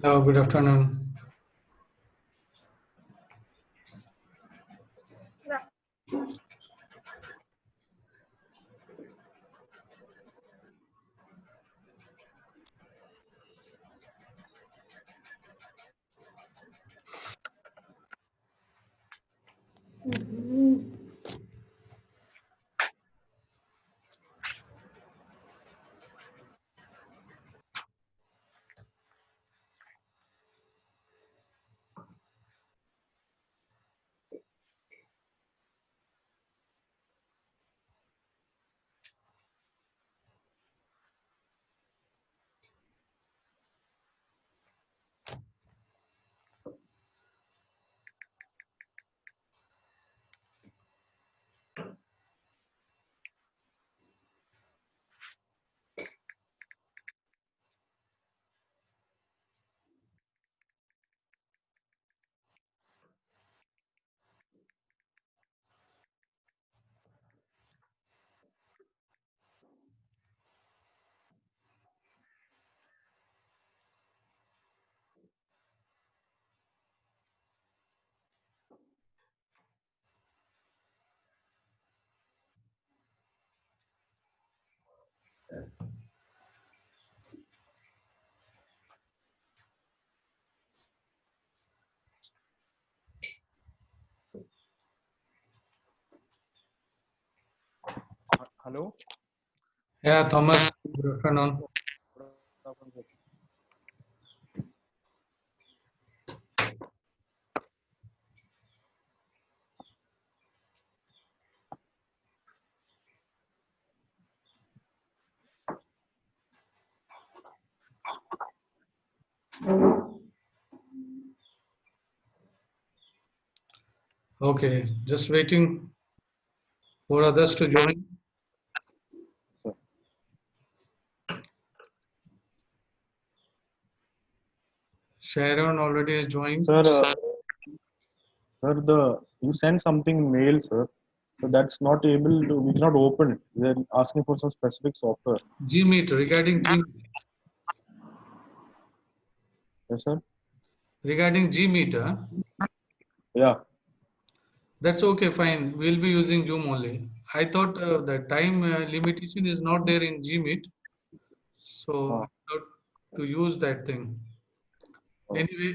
Hello, good afternoon. Hello. Yeah, Thomas, good afternoon. Good afternoon, sir. Okay, just waiting for others to join. Sir, Sharon already has joined. sir, sir, you sent something mail, sir. So that's not able to. We cannot open it. They're asking for some specific software. Gmeet, regarding Yes, sir. Gmeet, Yeah. that's okay, fine. We'll be using Zoom only. I thought the time limitation is not there in Gmeet, so I Uh, thought to use that thing. uh, Anyway,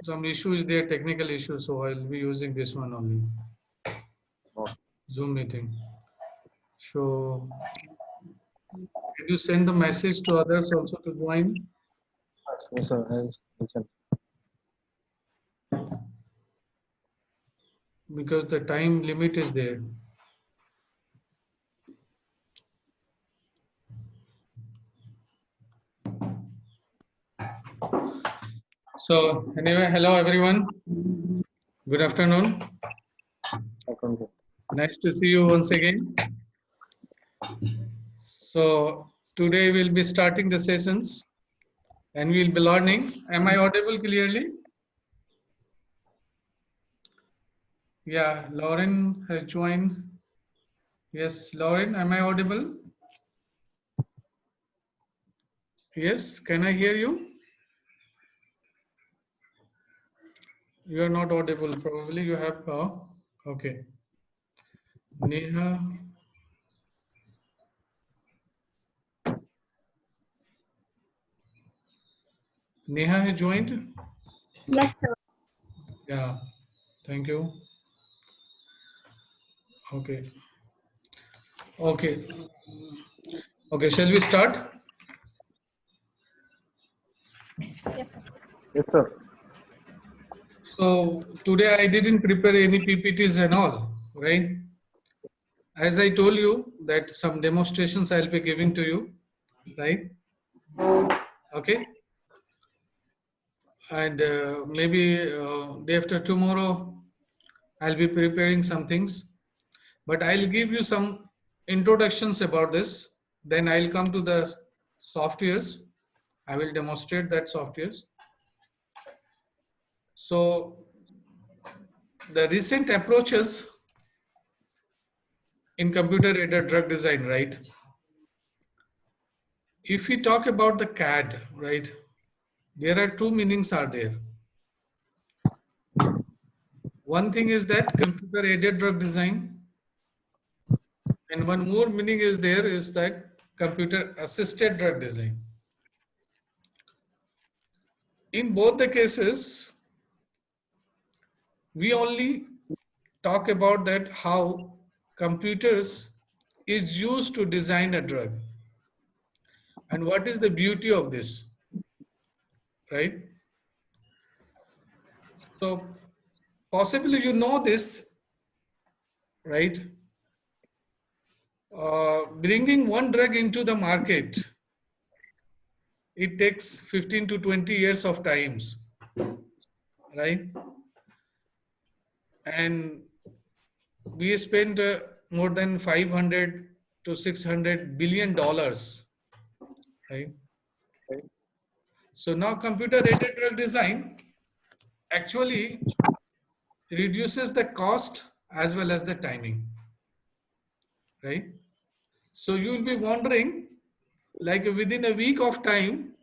some issue is there, technical issue, so I'll be using this one only, uh, Zoom meeting. So, did you send the message to others also to join? yes, sir. I sent. Because the time limit is there. So anyway, hello everyone. Good afternoon. Afternoon, sir. Nice to see you once again. So today we'll be starting the sessions and we'll be learning. Am I audible clearly? Yeah, Lauren has joined. Yes, Lauren, am I audible? Yes, can I hear you? You are not audible. Probably you have. Okay. Neha. Neha has joined. Yes, sir. Yeah. Thank you. Okay. Okay. Okay. Shall we start? Yes, sir. Yes, sir. So today I didn't prepare any PPTs and all, right? As I told you that some demonstrations I'll be giving to you, right? Okay. And maybe day after tomorrow I'll be preparing some things, but I'll give you some introductions about this. Then I'll come to the softwares. I will demonstrate that softwares. So the recent approaches in computer-aided drug design, right? If we talk about the CAD, right? there are two meanings are there. One thing is that computer aided drug design, and one more meaning is there is that computer assisted drug design. In both the cases, we only talk about that how computers is used to design a drug and what is the beauty of this, right? So possibly you know this, right? Bringing one drug into the market, it takes 15 to 20 years of times, right? And we spent more than 500 to 600 billion dollars, right? So now computer aided drug design actually reduces the cost as well as the timing, right? So you will be wondering, like within a week of time,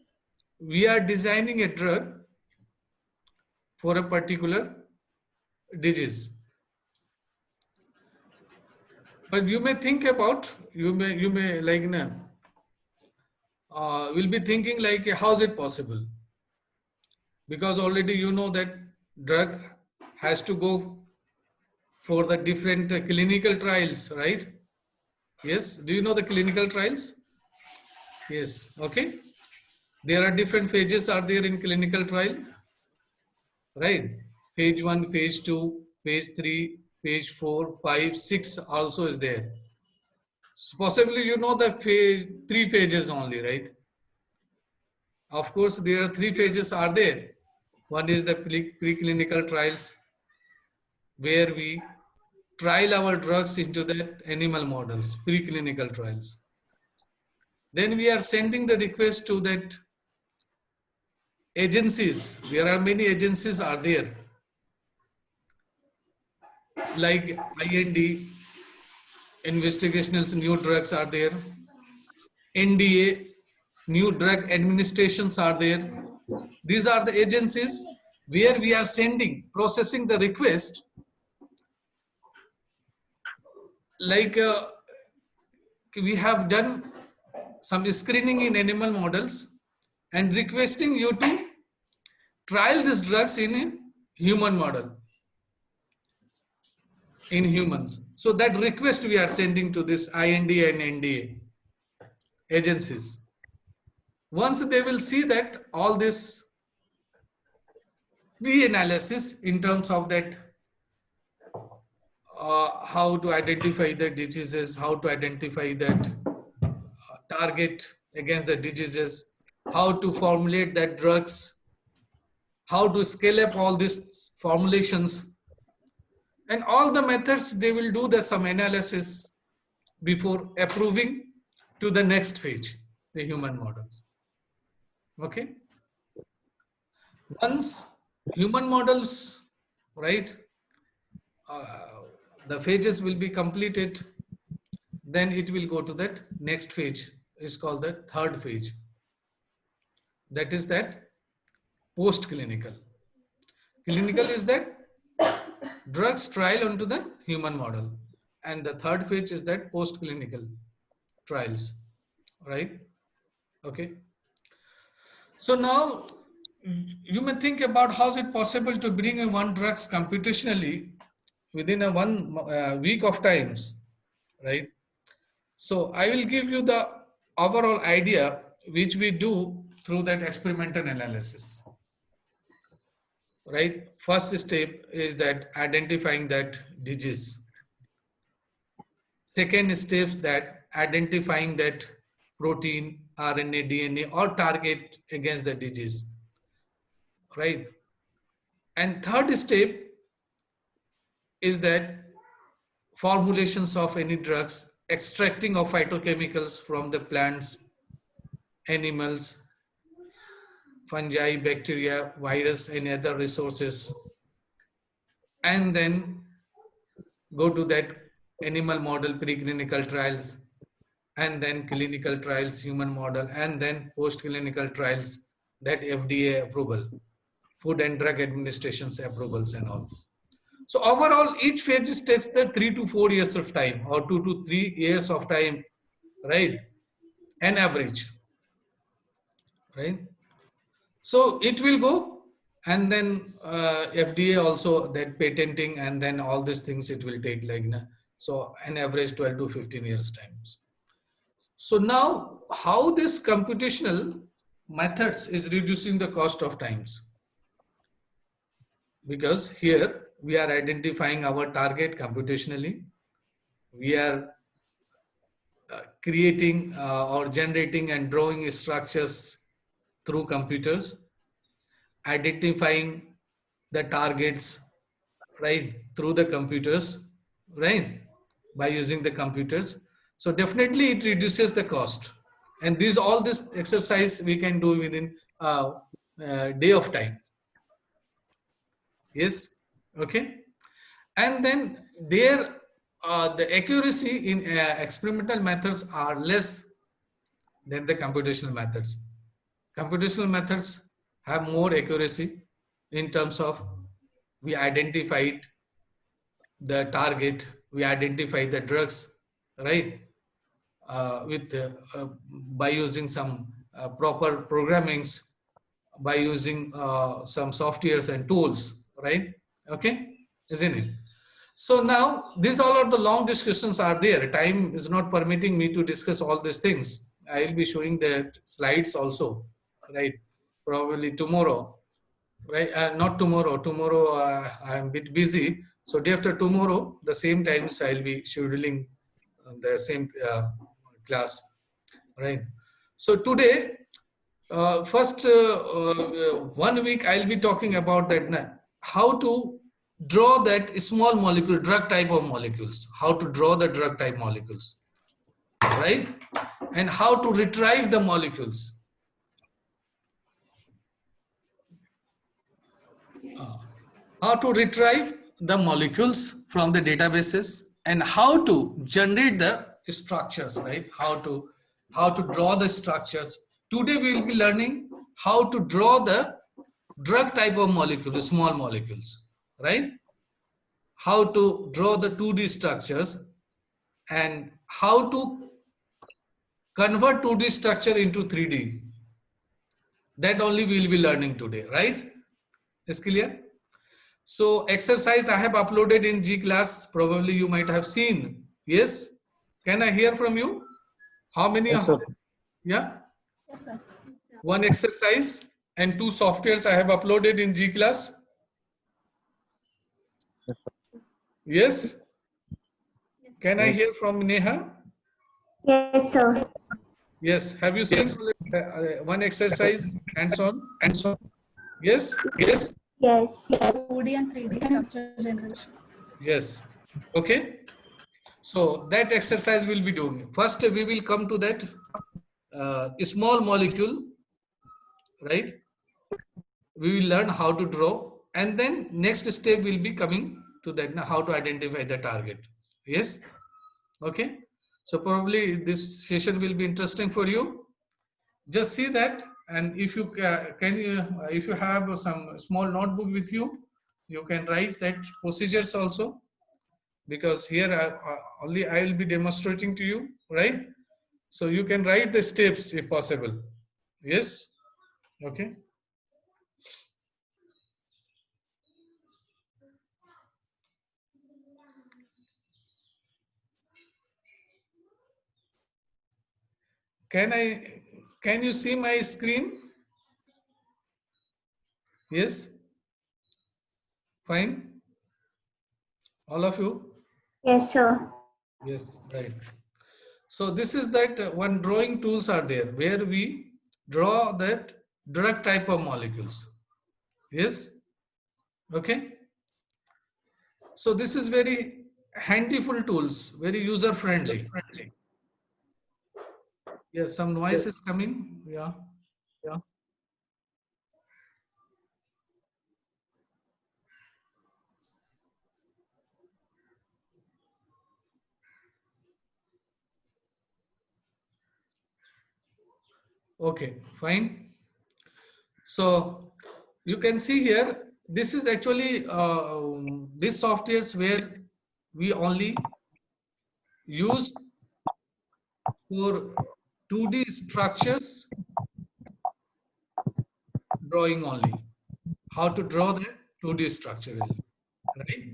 we are designing a drug for a particular disease. But you may think about, you may like, will be thinking like, how is it possible? Because already you know that drug has to go for the different clinical trials, right? Yes. Do you know the clinical trials? Yes. Okay. There are different phases are there in clinical trial, right? Phase 1, phase 2, phase 3, phase 4, 5, 6 also is there. So possibly you know the three phases only, right? Of course, there are three phases are there. One is the preclinical trials where we trial our drugs into the animal models, preclinical trials. Then we are sending the request to that agencies. There are many agencies are there, like IND, investigational new drugs are there, NDA, new drug administrations are there. These are the agencies where we are sending, processing the request, like we have done some screening in animal models and requesting you to trial these drugs in a human model, in humans. So that request we are sending to this IND and NDA agencies. Once they will see that all this pre-analysis in terms of that how to identify the diseases, how to identify that target against the diseases, how to formulate that drugs, how to scale up all these formulations, and all the methods they will do the some analysis before approving to the next phase, the human models. Okay. Once human models, right, the phases will be completed, then it will go to that next phase, is called the third phase. That is that post-clinical. Clinical is that drugs trial onto the human model. And the third phase is that post-clinical trials, right? Okay. So now you may think about how is it possible to bring a one drugs computationally within a 1 week of times, right? So I will give you the overall idea which we do through that experimental analysis, right? First step is that identifying that disease. Second step that identifying that protein, RNA, DNA or target against the disease, right? And third step is that formulations of any drugs, extracting of phytochemicals from the plants, animals, fungi, bacteria, virus, and other resources, and then go to that animal model preclinical trials, and then clinical trials, human model, and then post-clinical trials, that FDA approval, Food and Drug Administration's approvals and all. So overall, each phase takes the 3 to 4 years of time, or 2 to 3 years of time, right? An average, right? So it will go, and then FDA also that patenting, and then all these things it will take like so an average 12 to 15 years times. So now how this computational methods is reducing the cost of times, because here we are identifying our target computationally, we are creating or generating and drawing structures through computers, identifying the targets, right, through the computers, right, by using the computers. So definitely it reduces the cost, and all this exercise we can do within a day of time. Yes, okay. And then there the accuracy in experimental methods are less than the computational methods. Computational methods have more accuracy in terms of we identified the target, we identify the drugs, right? With by using some proper programmings, by using some softwares and tools, right? Okay, isn't it? So now these all are the long discussions are there. Time is not permitting me to discuss all these things. I will be showing the slides also, right? Probably tomorrow, right? Not tomorrow. Tomorrow I am a bit busy. So day after tomorrow, the same times I'll be scheduling the same class, right? So today, first 1 week I'll be talking about that how to draw that small molecule drug type of molecules, how to draw the drug type molecules, right? And how to retrieve the molecules. How to retrieve the molecules from the databases, and how to generate the structures, right? How to draw the structures. Today we will be learning how to draw the drug type of molecules, small molecules, right? How to draw the 2D structures, and how to convert 2D structure into 3D. That only we will be learning today, right? Is clear? So exercise I have uploaded in G class, probably you might have seen. Yes? Can I hear from you? How many? Yes, sir. Yeah? Yes, sir. One exercise and 2 softwares I have uploaded in G class. Yes, sir. Yes? Can I Yes. hear from Neha? Yes, sir. Yes. Have you seen one exercise hands-on? Yes? Yes. 2D and 3D structure generation. Yes. Okay. So that exercise we'll be doing. First, we will come to that small molecule, right? We will learn how to draw, and then next step will be coming to that how to identify the target. Yes. Okay. So probably this session will be interesting for you. Just see that, and if you if you have some small notebook with you, you can write that procedures also, because here only I will be demonstrating to you, right? So you can write the steps if possible. Yes. Okay. Can you see my screen? Yes. Fine. All of you? Yes, sir. Yes, right. So this is that one drawing tools are there where we draw that drug type of molecules. Yes. Okay. So this is very handyful tools, very user friendly. Yes, some noise is coming. Yeah. Okay, fine. So you can see here, this is actually this softwares where we only use for 2D structures drawing only. How to draw the 2D structure, right?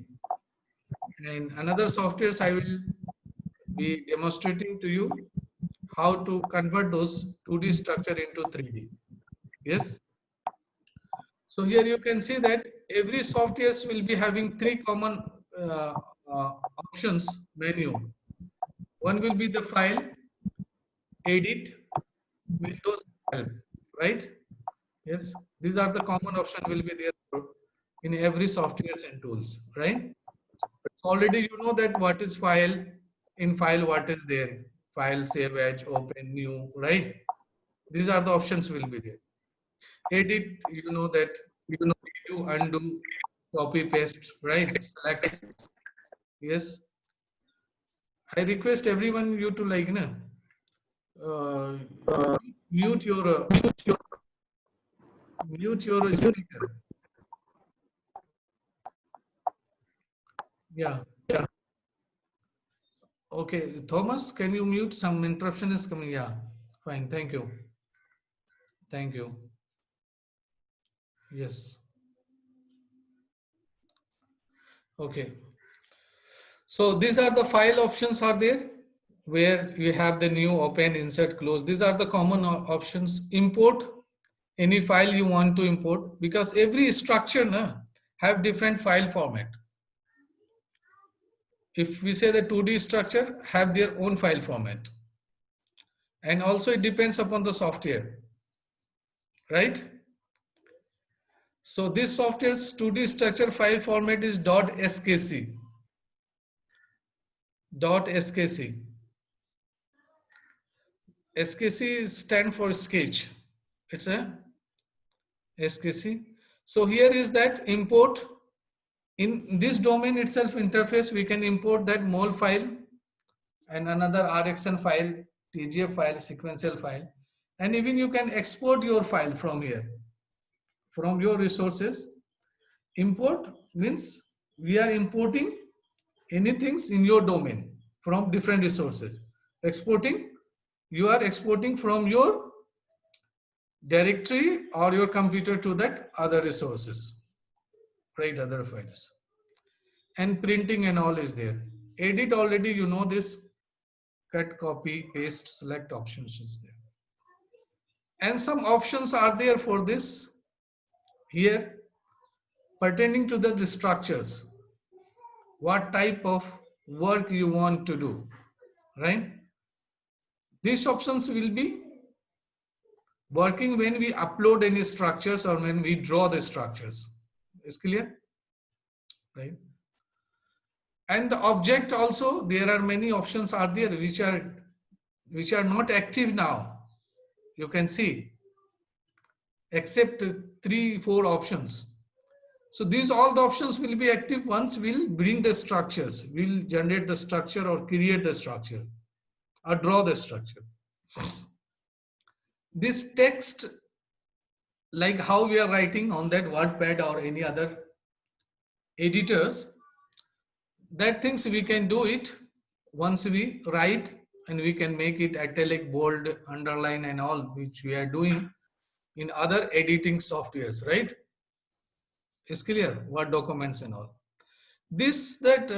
And another softwares I will be demonstrating to you how to convert those 2D structure into 3D. Yes. So here you can see that every softwares will be having three common uh, options menu. One will be the file, edit, Windows help, right? Yes, these are the common option will be there in every softwares and tools, right? So already you know that what is file, in file what is there, file, save as, open, new, right? These are the options will be there. Edit, you know that you know to undo, copy, paste, right? Select. Yes. I request everyone you to like, uh, mute your speaker. Yeah. Okay, Thomas, can you mute? Some interruption is coming. Yeah, fine. Thank you. Thank you. Yes. Okay. So these are the file options are there where you have the new, open, insert, close. These are the common options. Import any file you want to import, because every structure have different file format. If we say the 2D structure have their own file format, and also it depends upon the software, right? So this software's 2D structure file format is .skc. .skc. SKC stand for sketch. It's a SKC. So here is that import. In this domain itself interface, we can import that mol file and another RXN file, TGF file, sequential file. And even you can export your file from here, from your resources. Import means we are importing anything in your domain from different resources. Exporting, you are exporting from your directory or your computer to that other resources, right? Other files. And printing and all is there. Edit already you know this, cut, copy, paste, select options is there. And some options are there for this here pertaining to the structures. What type of work you want to do, right? These options will be working when we upload any structures or when we draw the structures. Is clear? Right? And the object also, there are many options are there which are not active now. You can see, except 3-4 options. So these all the options will be active once we'll bring the structures. We'll generate the structure or create the structure or draw the structure. This text, like how we are writing on that WordPad or any other editors, that things we can do it once we write, and we can make it italic, bold, underline and all, which we are doing in other editing softwares, right? It's clear, Word documents and all. This that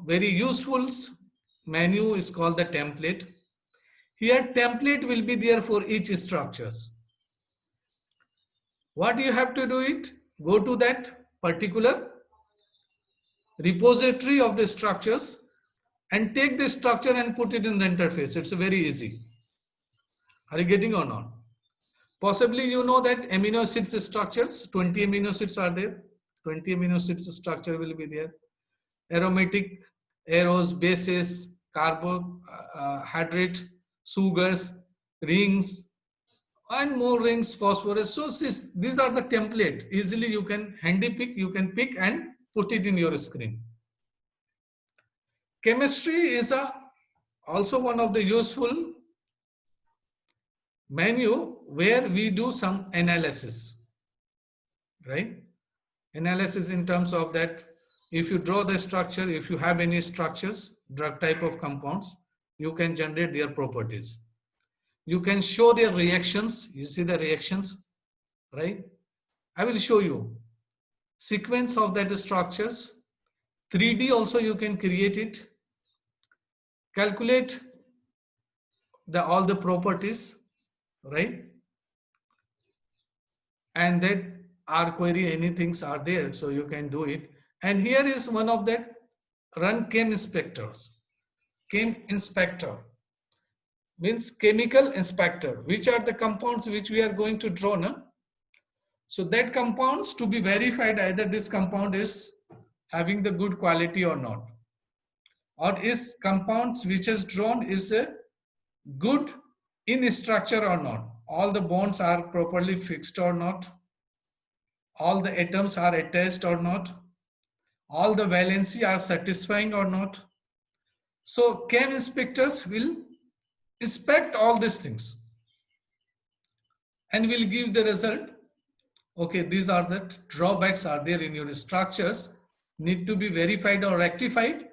very useful menu is called the template. Here template will be there for each structures. What you have to do it, go to that particular repository of the structures and take the structure and put it in the interface. It's very easy. Are you getting or not? Possibly you know that amino acids structures, 20 amino acids are there. 20 amino acids structure will be there. Aromatic, arrows, bases, carbohydrate, sugars, rings, and more rings, phosphorus. So these are the template. Easily you can handy pick, you can pick and put it in your screen. Chemistry is also one of the useful menu where we do some analysis, right? Analysis in terms of that, if you draw the structure, if you have any structures, drug type of compounds, you can generate their properties. You can show their reactions. You see the reactions, right? I will show you sequence of that structures. 3D also you can create it. Calculate all the properties, right? And that R query, anything are there, so you can do it. And here is one of that, run chem inspectors. Chem inspector means chemical inspector. Which are the compounds which we are going to draw now? So that compounds to be verified, either this compound is having the good quality or not, or is compounds which is drawn is good in structure or not. All the bonds are properly fixed or not. All the atoms are attached or not. All the valency are satisfying or not. So chem inspectors will inspect all these things and will give the result. Okay, these are the drawbacks are there in your structures, need to be verified or rectified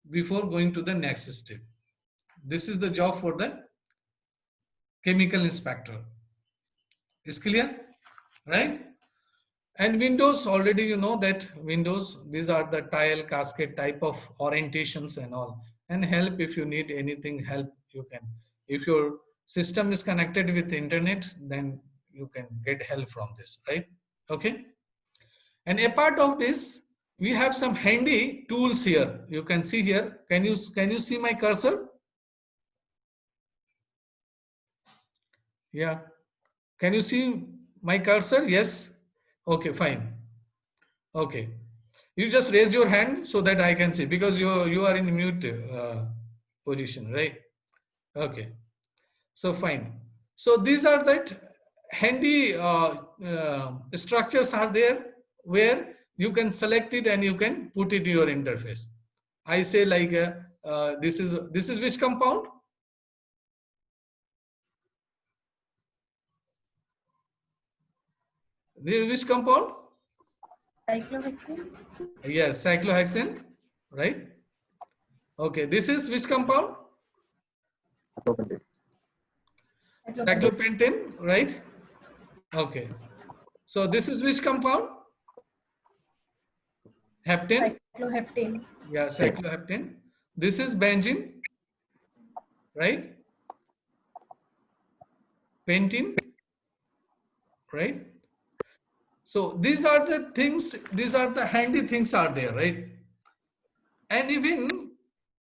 before going to the next step. This is the job for the chemical inspector. Is clear? Right? And windows, already you know that windows, these are the tile, cascade type of orientations and all. And help, if you need anything, help you can. If your system is connected with the internet, then you can get help from this, right? Okay. And a part of this, we have some handy tools here. You can see here. Can you see my cursor? Yeah. Can you see my cursor? Yes. Okay, fine. Okay. You just raise your hand so that I can see, because you are in mute position, right? Okay. So fine. So these are that handy structures are there where you can select it and you can put it in your interface. I say like this is which compound? Which compound? Cyclohexane. Yes, cyclohexane, right? Okay, this is which compound? Cyclopentane, right? Okay. So this is which compound? Heptane? Cycloheptane. Yeah, cycloheptane. This is benzene, right? Pentene, right? So these are the things, these are the handy things are there, right? And even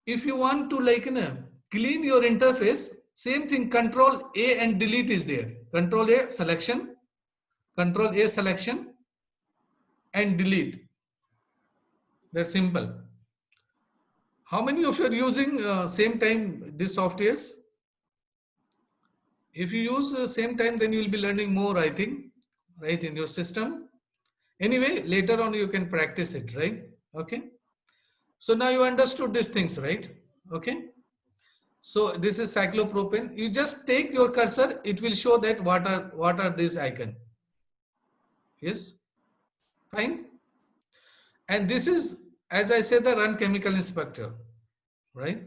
if you want to like clean your interface, same thing, Control A and delete is there. Control A selection, Control A selection and delete. That's simple. How many of you are using same time these softwares? If you use same time, then you will be learning more, I think, right, in your system. Anyway, later on you can practice it, right? Okay. So now you understood these things, right? Okay. So this is cyclopropane. You just take your cursor, it will show that what are these icon. Yes. Fine. And this is, as I said, the run chemical inspector, right?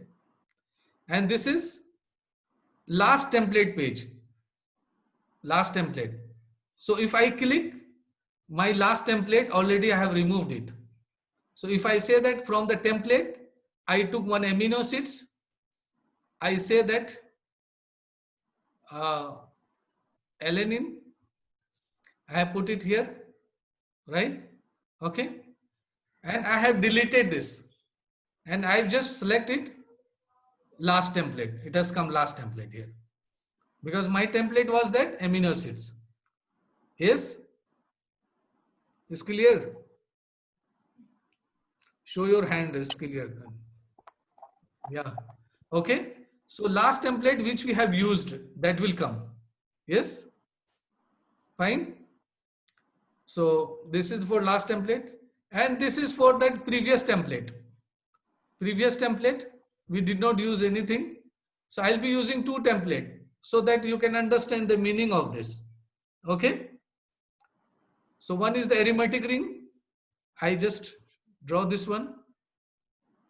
And this is last template page. Last template. So if I click my last template, already I have removed it. So if I say that from the template, I took one amino acids, I say that alanine, I have put it here, right? Okay. And I have deleted this and I've just selected last template. It has come last template here because my template was that amino acids. Yes. Is clear? Show your hand is clear. Yeah. Okay. So last template which we have used, that will come. Yes. Fine. So this is for last template and this is for that previous template. Previous template, we did not use anything. So I'll be using two template. so that you can understand the meaning of this. Okay. So one is the aromatic ring. I just draw this one.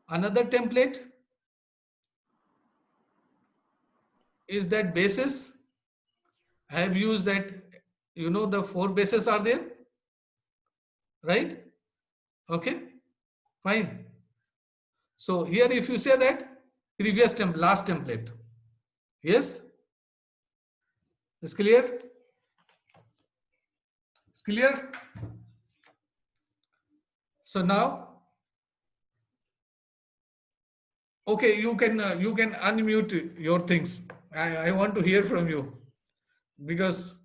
Another template is that bases. I have used that, the 4 bases are there, right? Okay, fine. So here if you say that last template, yes, it's clear? It's clear? So now, okay, you can unmute your things. I want to hear from you, because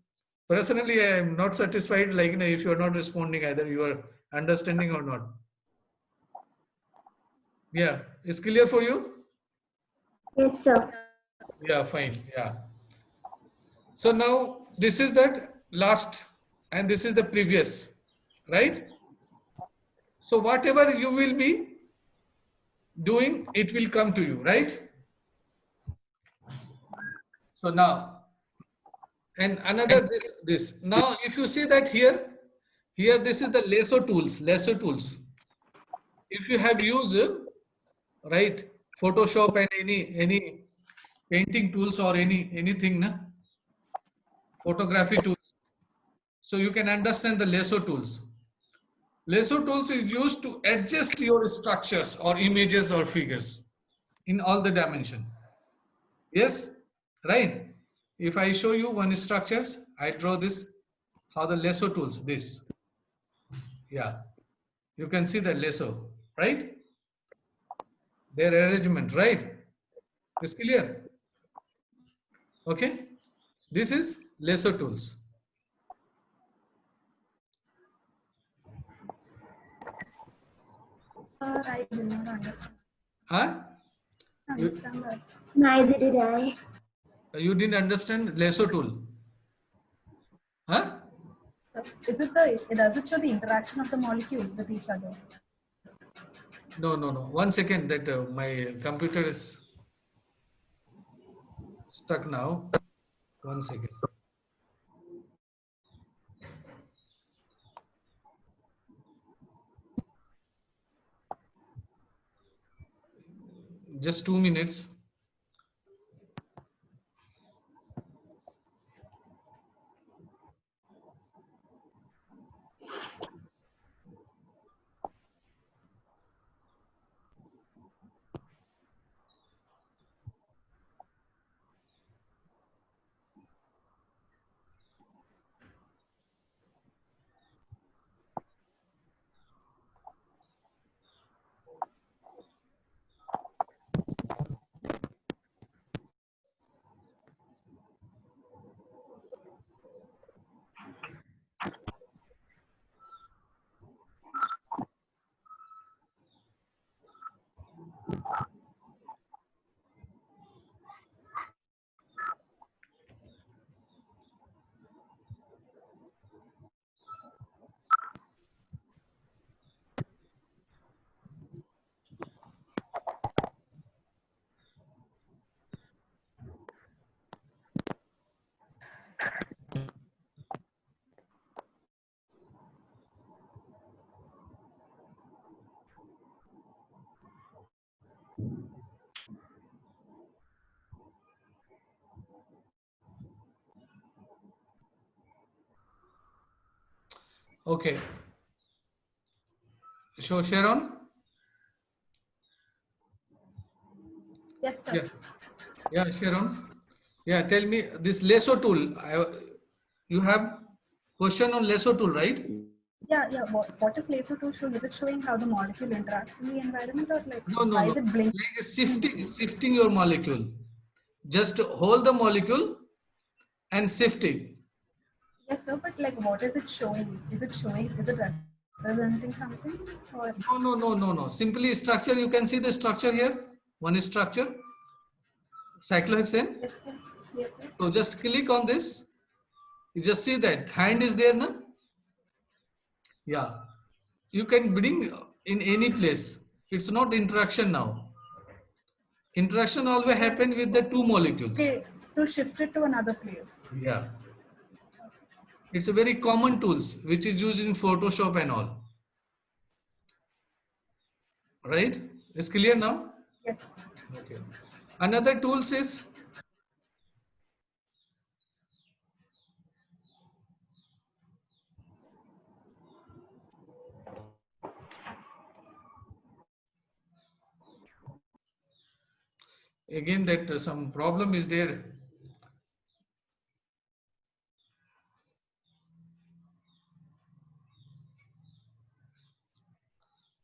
personally I am not satisfied, like, if you are not responding, either you are understanding or not. Yeah, it's clear for you? Yes, sir. Yeah, fine. Yeah. So now this is that last and this is the previous, right? So whatever you will be doing, it will come to you, right? So now, and another this. Now if you see that here this is the lasso tools. If you have used, right, Photoshop and any painting tools or anything, na? Photography tools, so you can understand the lasso tools. Lasso tools is used to adjust your structures or images or figures in all the dimension. Yes, right? If I show you one structures, I draw this, how the lasso tools, this. Yeah, you can see the lasso, right? Their arrangement, right? It's clear? Okay, this is lasso tools. I do not understand. Huh? Understand that. Neither did I. You didn't understand lasso tool? Huh? Does it show the interaction of the molecule with each other? No. 1 second, that my computer is stuck now. 1 second. Just 2 minutes. Okay. So Sharon? Yes, sir. Yeah. Yeah, Sharon. Yeah, tell me this lasso tool. You have question on lasso tool, right? Yeah. What is laser tool showing? Is it showing how the molecule interacts in the environment, or like No. why is it blinking? Like shifting your molecule. Just hold the molecule and shift it. Yes, sir. But like, what is it showing? Is it representing something, or No. Simply structure. You can see the structure here. One is structure, cyclohexane. yes, sir. Yes, sir. So just click on this. You just see that hand is there now. Yeah. You can bring in any place. It's not interaction now. Interaction always happen with the two molecules. Okay. To shift it to another place. Yeah. It's a very common tools which is used in Photoshop and all. Right? It's clear now? Yes. Okay. Another tools is again that some problem is there.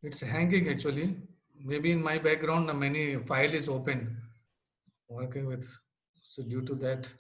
It's hanging actually. Maybe in my background, many file is open. Working with, so due to that.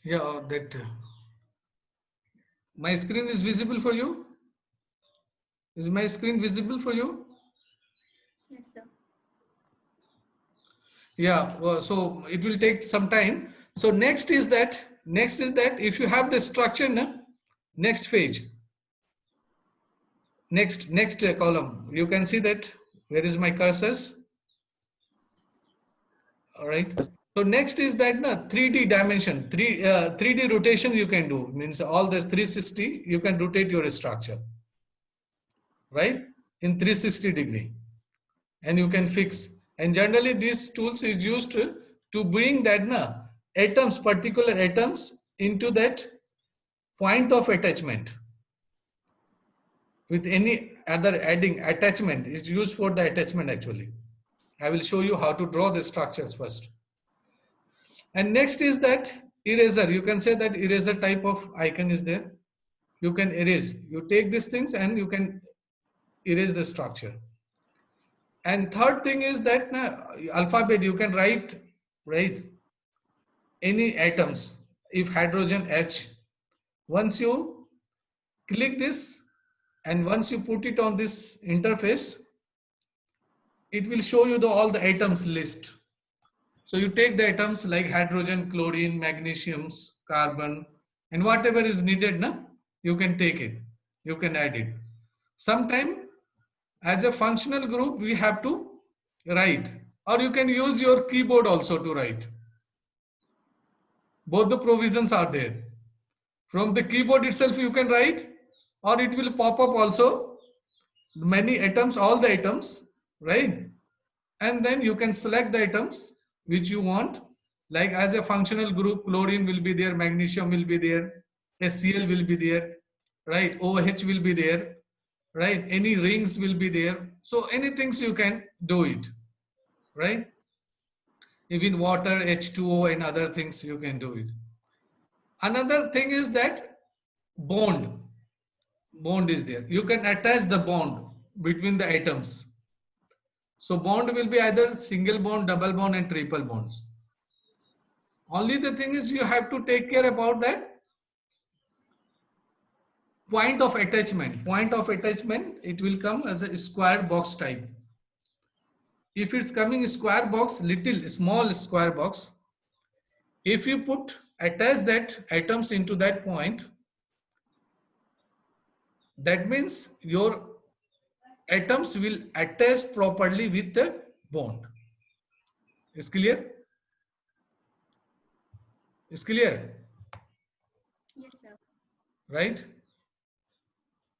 Yeah, that my screen is visible for you. Is my screen visible for you? Yes, sir. Yeah, well, so it will take some time. So next is that if you have the structure, na, next page, next column, you can see that where is my cursors? All right. So next is that na 3D dimension, 3D rotation you can do, means all this 360 you can rotate your structure, right? In 360 degree, and you can fix. And generally these tools is used to bring that na atoms, particular atoms into that point of attachment with any other adding attachment is used for the attachment actually. I will show you how to draw the structures first. And next is that eraser. You can say that eraser type of icon is there. You can erase. You take these things and you can erase the structure. And third thing is that alphabet you can write any atoms. If hydrogen H, once you click this and once you put it on this interface, it will show you all the atoms list. So you take the atoms like hydrogen, chlorine, magnesiums, carbon, and whatever is needed, na, you can take it. You can add it. Sometime as a functional group, we have to write, or you can use your keyboard also to write. Both the provisions are there. From the keyboard itself, you can write, or it will pop up also many atoms, all the atoms, right? And then you can select the atoms which you want, like as a functional group, chlorine will be there, magnesium will be there, HCl will be there, right? OH will be there, right? Any rings will be there. So anything you can do it, right? Even water, H2O and other things you can do it. Another thing is that bond. Bond is there. You can attach the bond between the atoms. So bond will be either single bond, double bond and triple bonds. Only the thing is you have to take care about that point of attachment. Point of attachment, it will come as a square box type. If it's coming square box, little small square box, if you attach that atoms into that point, that means your atoms will attach properly with the bond. Is clear? Is clear? Yes, sir. Right?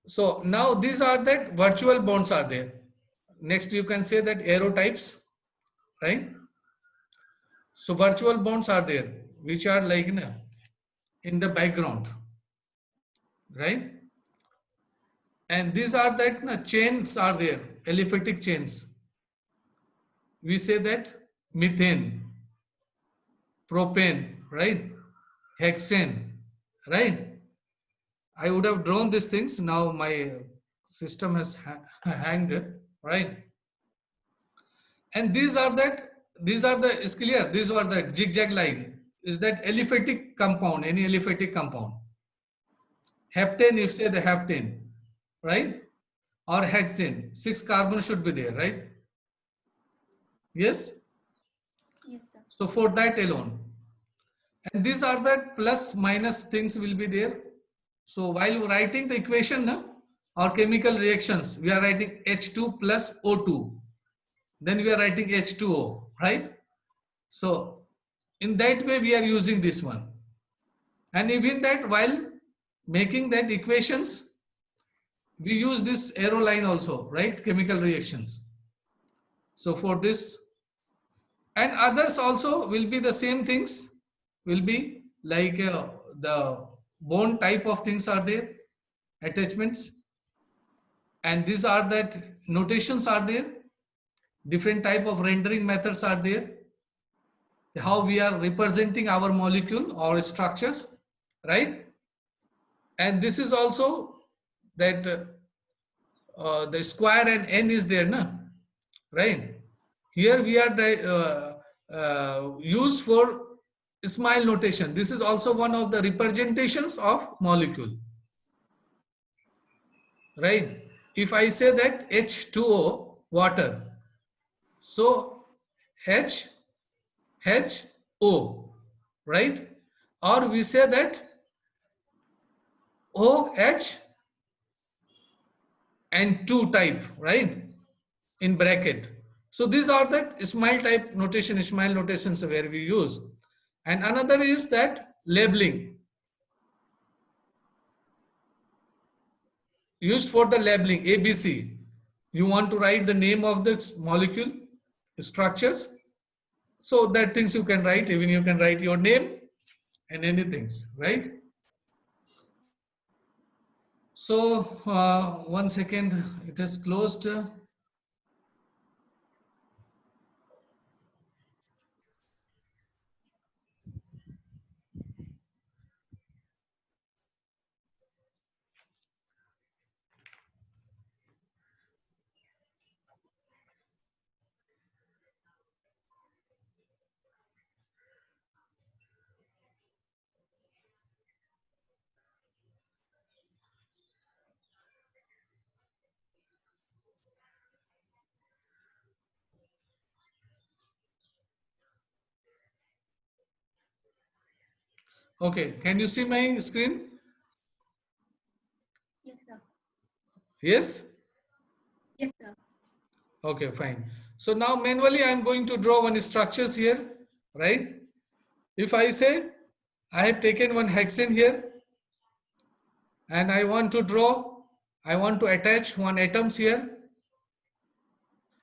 So now these are that virtual bonds are there. Next you can say that arrow types, right? So virtual bonds are there, which are like in the background, right? And these are that chains are there, aliphatic chains. We say that methane, propane, right? Hexane, right? I would have drawn these things. Now my system has hanged it, right? And these are the, is clear, these are the zigzag line, is that aliphatic compound, any aliphatic compound. Heptane, if say the heptane, right? Or hexane, 6 carbon should be there, right? Yes. Yes, sir. So for that alone. And these are the plus minus things will be there. So while writing the equation na, or chemical reactions, we are writing H2 plus O2. Then we are writing H2O, right? So in that way we are using this one. And even that while making that equations, we use this arrow line also, right? Chemical reactions. So for this and others also will be the same things, will be like the bond type of things are there, attachments, and these are that notations are there, different type of rendering methods are there, how we are representing our molecule or structures, right? And this is also that the square and n is there, na? Right? Here we are used for smile notation. This is also one of the representations of molecule. Right? If I say that H2O, water, so HO, right? Or we say that OH and 2 type, right? In bracket. So these are the smile type notation, smile notations where we use. And another is that labeling. Used for the labeling, ABC. You want to write the name of the molecule, structures. So that things you can write, even you can write your name and anything, right? So 1 second, it is closed. Okay, can you see my screen? Yes, sir. Yes? Yes, sir. Okay, fine. So now manually I'm going to draw one structures here, right? If I say I have taken one hexane here and I want to draw, I want to attach one atoms here.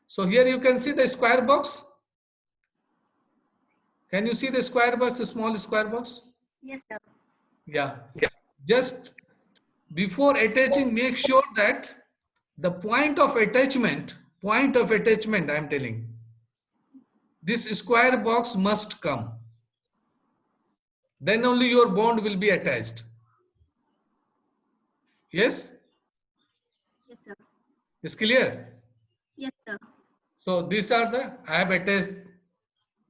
So here you can see the square box. Can you see the square box, the small square box? Yes, sir. Yeah. Just before attaching, make sure that the point of attachment, I'm telling, this square box must come. Then only your bond will be attached. Yes? Yes, sir. Is clear? Yes, sir. So these are the I have attached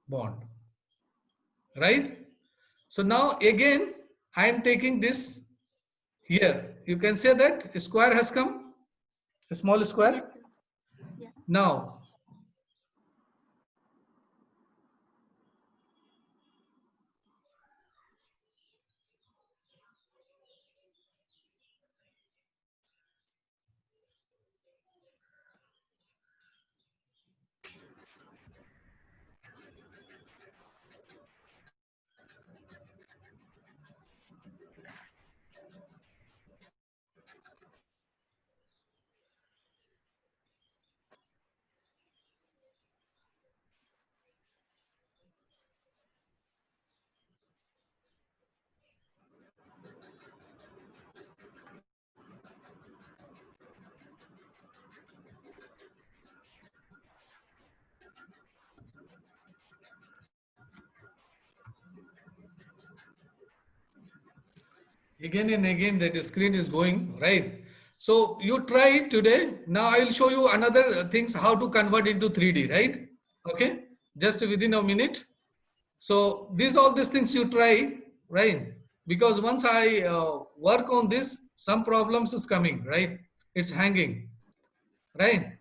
bond. Right? So now again, I am taking this here. You can say that square has come, a small Yes, square. sir. Yeah. Now, again and again that screen is going, right? So you try it today. Now I will show you another things how to convert into 3D, right? Okay, just within a minute. So all these things you try, right? Because once I work on this, some problems is coming, right? It's hanging, right?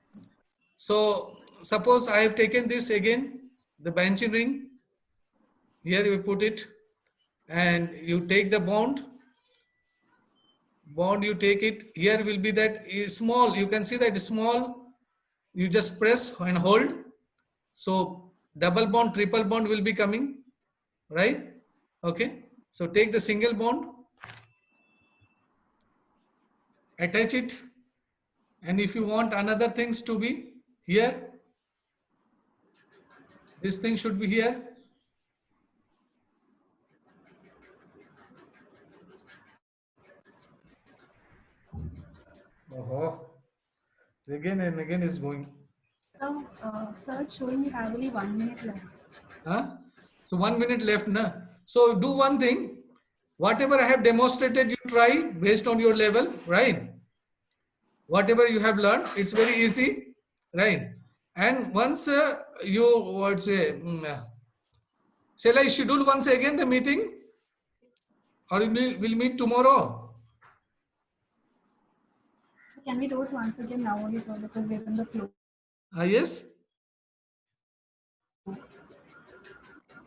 So suppose I have taken this again, the benching ring. Here you put it, and you take the bond. Bond, you take it. Here will be that small. You can see that small. You just press and hold. So double bond, triple bond will be coming, right? Okay. So take the single bond, attach it, and if you want another things to be here, this thing should be here. Oh, again and again is going. So, sir, it's showing you have only 1 minute left. Huh? So 1 minute left, na? So do one thing. Whatever I have demonstrated, you try based on your level, right? Whatever you have learned, it's very easy, right? And once you what say, shall I schedule once again the meeting, or we'll meet tomorrow? Can we do it once again now only, sir, because we're in the flow? Yes.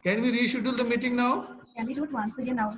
Can we reschedule the meeting now? Can we do it once again now?